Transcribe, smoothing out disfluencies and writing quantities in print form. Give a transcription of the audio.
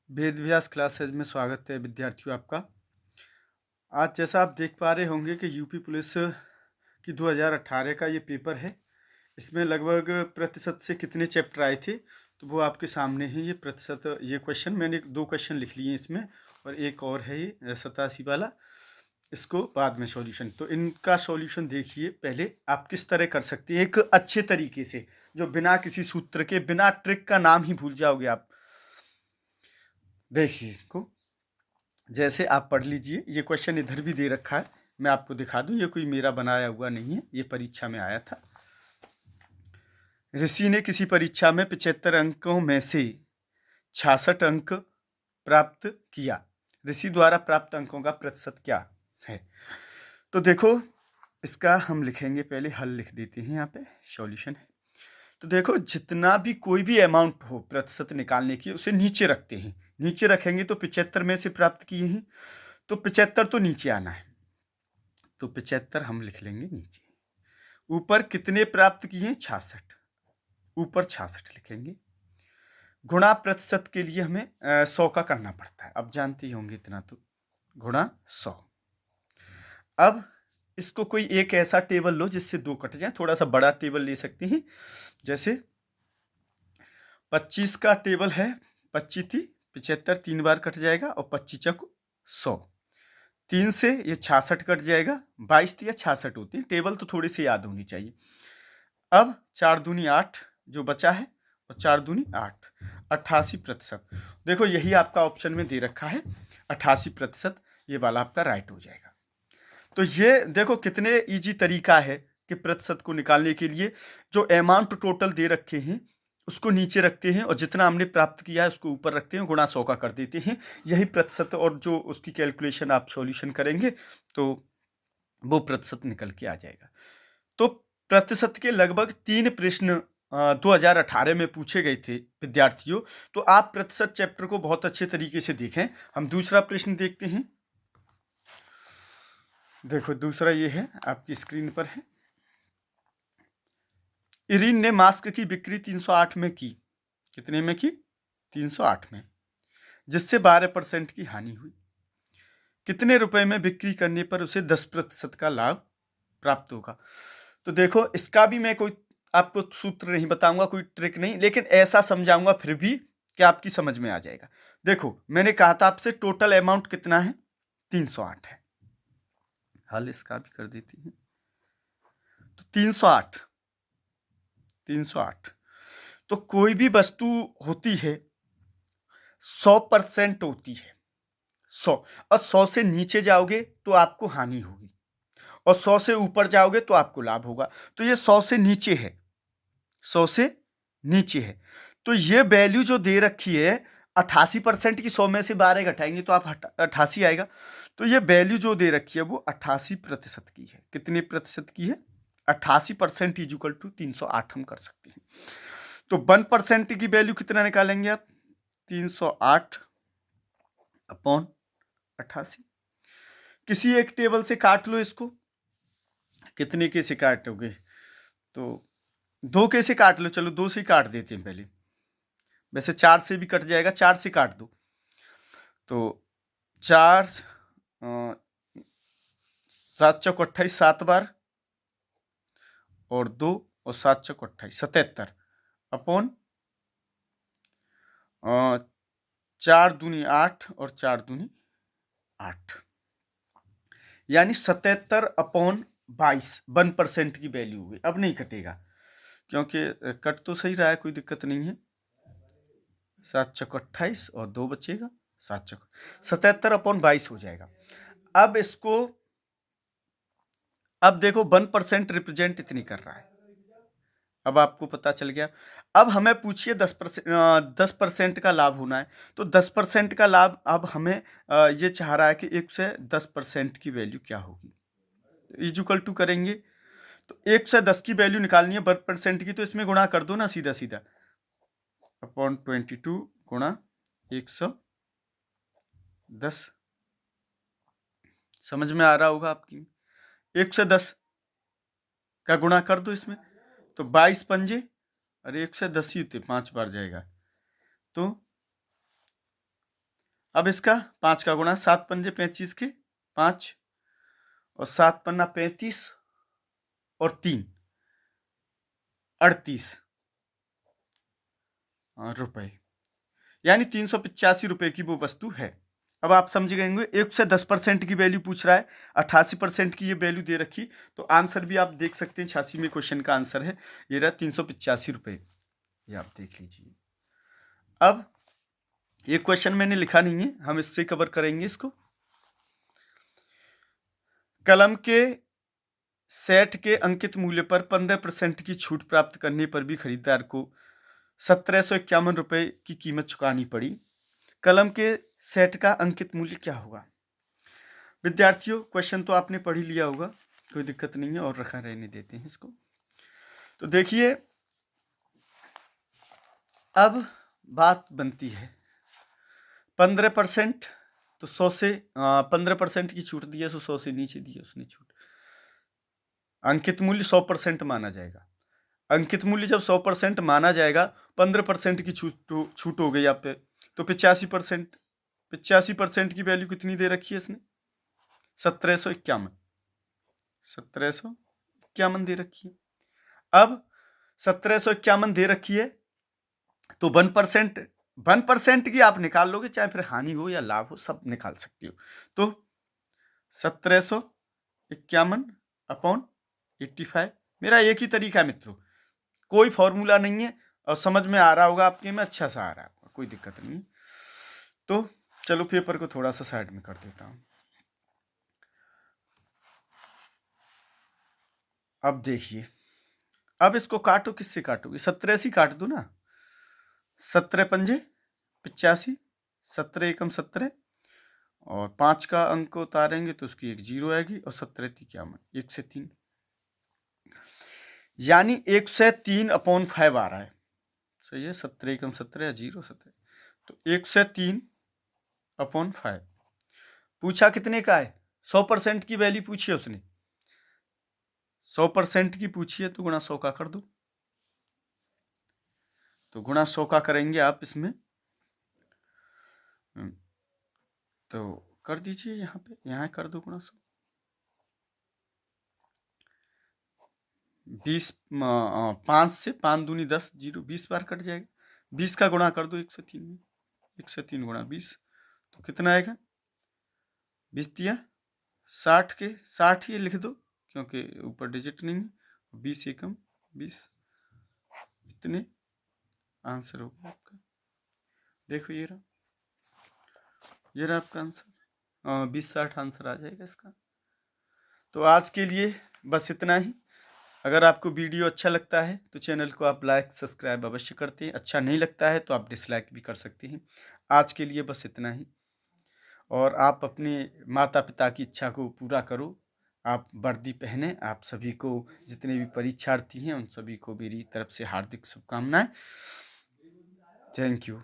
Ved Vyas classes में स्वागत है विद्यार्थियों आपका। आज जैसा आप देख पा रहे होंगे कि यूपी पुलिस की 2018 का ये पेपर है। इसमें लगभग प्रतिशत से कितने चैप्टर आए थे तो वो आपके सामने है। ये प्रतिशत ये क्वेश्चन मैंने 2 क्वेश्चन लिख लिए हैं इसमें, और एक और है ये 87 वाला, इसको बाद में सॉल्यूशन। तो इनका सॉल्यूशन देखिए पहले आप किस तरह कर सकते हैं एक अच्छे तरीके से, जो बिना किसी सूत्र के, बिना ट्रिक का नाम ही भूल जाओगे आप। देखिए इसको जैसे आप पढ़ लीजिए, ये क्वेश्चन इधर भी दे रखा है, मैं आपको दिखा दूं, ये कोई मेरा बनाया हुआ नहीं है, ये परीक्षा में आया था। ऋषि ने किसी परीक्षा में 75 अंकों में से 66 अंक प्राप्त किया। ऋषि द्वारा प्राप्त अंकों का प्रतिशत क्या है? तो देखो इसका हम लिखेंगे, पहले हल लिख देते हैं, यहाँ पे सॉल्यूशन है। तो देखो जितना भी कोई भी अमाउंट हो प्रतिशत निकालने की, उसे नीचे रखते हैं। नीचे रखेंगे तो 75 में से प्राप्त किए हैं, तो 75 तो नीचे आना है, तो 75 हम लिख लेंगे नीचे। ऊपर कितने प्राप्त किए? 66, ऊपर 66 लिखेंगे। गुणा प्रतिशत के लिए हमें 100 का करना पड़ता है, अब जानते ही होंगे इतना, तो गुणा 100। अब इसको कोई एक ऐसा टेबल लो जिससे 2 कट जाए, थोड़ा सा बड़ा टेबल ले सकते हैं। जैसे 25 का टेबल है, 25 थी 75, 3 बार कट जाएगा, और 25 चक 100, 3 से ये 66 कट जाएगा, 22 या 66 होती है, टेबल तो थोड़ी सी याद होनी चाहिए। अब 4 दूनी 8 जो बचा है, और 4 दूनी 8, 88%। देखो यही आपका ऑप्शन में दे रखा है 88%, ये वाला आपका राइट हो जाएगा। तो ये देखो कितने इजी तरीका है कि प्रतिशत को निकालने के लिए, जो अमाउंट टोटल दे रखे हैं उसको नीचे रखते हैं, और जितना हमने प्राप्त किया है उसको ऊपर रखते हैं, गुणा 100 का कर देते हैं, यही प्रतिशत। और जो उसकी कैलकुलेशन आप सॉल्यूशन करेंगे तो वो प्रतिशत निकल के आ जाएगा। तो प्रतिशत के लगभग 3 प्रश्न 2018 में पूछे गए थे विद्यार्थियों। तो आप प्रतिशत चैप्टर को बहुत अच्छे तरीके से देखें। हम दूसरा प्रश्न देखते हैं। देखो दूसरा ये है, आपकी स्क्रीन पर है। इरीन ने मास्क की बिक्री 308 में की। कितने में की? 308 में, जिससे 12% की हानि हुई। कितने रुपए में बिक्री करने पर उसे 10% का लाभ प्राप्त होगा? तो देखो इसका भी मैं कोई आपको सूत्र नहीं बताऊंगा, कोई ट्रिक नहीं, लेकिन ऐसा समझाऊंगा फिर भी कि आपकी समझ में आ जाएगा। देखो मैंने कहा था आपसे टोटल अमाउंट कितना है? 308 है। हल इसका भी कर देती है। तो 308, 308। तो कोई भी वस्तु होती है 100% होती है, 100, और 100 से नीचे जाओगे तो आपको हानि होगी, और 100 से ऊपर जाओगे तो आपको लाभ होगा। तो ये 100 से नीचे है, 100 से नीचे है। तो ये वैल्यू जो दे रखी है 88% की, 100 में से 12 घटाएंगे तो आप 88 आएगा। तो ये वैल्यू जो दे रखी है वो 88% की है। कितने प्रतिशत की है? 88% इज इक्वल टू 308 हम कर सकते हैं। तो 1% की वैल्यू कितना निकालेंगे आप? 308 अपॉन 88। किसी एक टेबल से काट लो इसको। कितने के से काटोगे? तो 2 के से काट लो, चलो 2 से काट देते हैं पहले, वैसे 4 से भी कट जाएगा, 4 से काट दो। तो 4 7 चौक 28, 7 बार, और 2 और 7 चौक 28, 77 अपॉन 4 दूनी 8 और 4 दूनी 8, यानी 77 अपॉन 22, 1% की वैल्यू हुई। अब नहीं कटेगा क्योंकि कट तो सही रहा है, कोई दिक्कत नहीं है। 7 चौक 28 और 2 बचेगा, 7 चौक 77 अपॉन 22 हो जाएगा। अब इसको, अब देखो 1% रिप्रेजेंट इतनी कर रहा है, अब आपको पता चल गया। अब हमें पूछिए 10% का लाभ होना है, तो 10% का लाभ, अब हमें ये चाह रहा है कि 1 से 10% की वैल्यू क्या होगी, इज इक्वल टू करेंगे। तो 1 से 10 की वैल्यू निकालनी है 1% की, तो इसमें गुणा कर दो ना सीधा सीधा, अपॉन 22 गुणा 110। समझ में आ रहा होगा आपकी? 1 से 10 का गुणा कर दो इसमें, तो 22 पंजे, अरे 1 से 10 ही होते, 5 बार जाएगा, तो अब इसका 5 का गुणा, 7 पंजे 35 के 5 और 7 पन्ना 35 और 3 38 रुपए, यानी 385 रुपए की वो वस्तु है। अब आप समझ गए होंगे, 1 से 10% की वैल्यू पूछ रहा है, 88% की ये वैल्यू दे रखी, तो आंसर भी आप देख सकते हैं। 86 में क्वेश्चन का आंसर है, ये रहा 385 रुपए, ये आप देख लीजिए। अब ये क्वेश्चन मैंने लिखा नहीं है, हम इससे कवर करेंगे इसको। कलम के सेट के अंकित मूल्य पर 15% की छूट प्राप्त करने पर भी खरीदार को 1751 रुपए की कीमत चुकानी पड़ी। कलम के सेट का अंकित मूल्य क्या होगा? विद्यार्थियों, क्वेश्चन तो आपने पढ़ ही लिया होगा, कोई दिक्कत नहीं है, और रखा रहने देते हैं इसको। तो देखिए, अब बात बनती है 15%, तो 100 से 15% की छूट दी है, तो 100 से नीचे दी है उसने छूट। अंकित मूल्य 100% माना जाएगा। अंकित मूल्य जब 100% माना जाएगा, 15% की छूट हो गई आप पे, तो 85%, 85% की वैल्यू कितनी दे रखी है इसने? 1751, 1751 दे रखी है। अब 1751 दे रखी है, तो 1% की आप निकाल लोगे, चाहे फिर हानि हो या लाभ हो, सब निकाल सकते हो। तो 1751 अपॉन 85, मेरा एक ही तरीका है मित्रों, कोई फॉर्मूला नहीं है, और समझ में आ रहा होगा आपके में, अच्छा सा आ रहा है, कोई दिक्कत नहीं। तो चलो पेपर को थोड़ा सा साइड में कर देता हूं। अब देखिए, अब इसको काटो, किससे काटोगे? 17 से काट दो ना, 17 पंजे 85, 17 एकम 17, और 5 का अंक उतारेंगे तो उसकी एक 0 आएगी, और 17 51, 1 से 3, यानी 1 से 3 अपॉन 5 आ रहा है। सही है, 17 एकम 17 या 0 17, तो 1 से 3 अपॉन 5। पूछा कितने का है? 100% की वैल्यू पूछी है उसने, 100% की पूछी है, तो गुणा 100 का कर दो। तो गुणा 100 का करेंगे आप इसमें, तो कर दीजिए यहाँ पे, यहाँ कर दो गुणा 100। 20 5 से 5 दूनी 10, 0 20 बार कट जाएगा। 20 का गुणा कर दो 1 से 3 में, 1 से 3 गुणा 20, तो कितना आएगा? 20 दिया 60 के 60 ही लिख दो, क्योंकि ऊपर डिजिट नहीं है। 20 एकम 20, इतने आंसर हो गया आपका। देखो ये रहा आपका आंसर, 20-60 आंसर आ जाएगा इसका। तो आज के लिए बस इतना ही। अगर आपको वीडियो अच्छा लगता है तो चैनल को आप लाइक सब्सक्राइब अवश्य करते हैं, अच्छा नहीं लगता है तो आप डिसलाइक भी कर सकते हैं। आज के लिए बस इतना ही, और आप अपने माता पिता की इच्छा को पूरा करो, आप वर्दी पहने। आप सभी को, जितने भी परीक्षार्थी हैं, उन सभी को मेरी तरफ से हार्दिक शुभकामनाएं। Thank you.